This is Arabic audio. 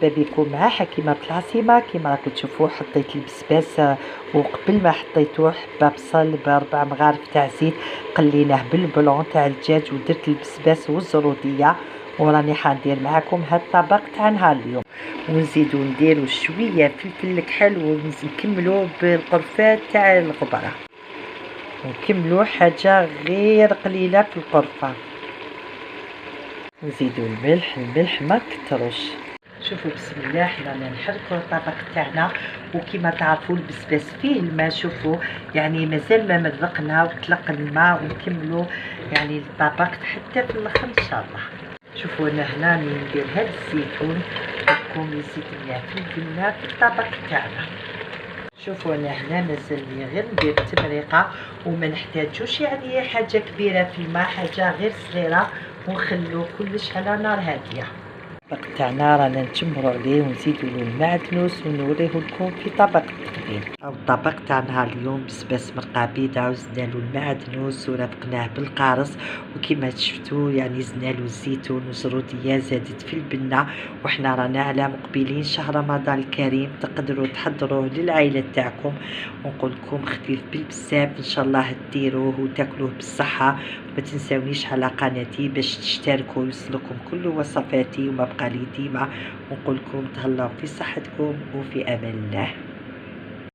مرحبا بكم مع حكيمة العاصمة. كما راكم تشوفوا حطيت البسباس وقبل ما حطيتوه حبة بصل ب4 مغارف تاع زيت قليناه بالبلون تاع الدجاج ودرت البسباس والزرودية وراني حندير معاكم هاد الطبق تاع نهار اليوم. ونزيدو نديرو شوية فلفل الكحل ونكملو بالقرفات تاع الغبرة ونكملو حاجة غير قليلة في القرفة. نزيدو الملح ما كتروش. شوفوا بسم الله حنا نحركوا الطبق تاعنا وكما تعرفوا البسباس فيه الماء. شوفوا يعني مازال ما مذقنا وطلق الماء ونكملوا يعني الطبق حتى في الاخر ان شاء الله. شوفوا انا هنا ندير هاد الزيتون راكم يزيد لنا فلفلنا في الطبق تاعنا. شوفوا انا هنا مازال لي غير ندير التمريقه وما نحتاجوش يعني حاجه كبيره في الماء، حاجه غير صغيره ونخلو كلش على نار هاديه. الطبق تاعنا رانا نجمرو عليه ونزيدو له المعدنوس ونوريه لكم في طبق التقديم. او الطبق تاع نهار اليوم بسباس مرقه بيضاء وزدنا له المعدنوس ورافقناه بالقارص وكما شفتوا يعني زدنا له الزيتون وزروديه زادت في البنه. وحنا رانا على مقبلين شهر رمضان الكريم، تقدروا تحضروه للعائله تاعكم ونقول لكم خفيف بالبزاف ان شاء الله ديروه وتاكلوه بالصحه. ما تنساونيش على قناتي باش تشتركوا يوصلكم كل وصفاتي وما بقى لي ديما ونقول لكم تهلاو في صحتكم وفي امان الله.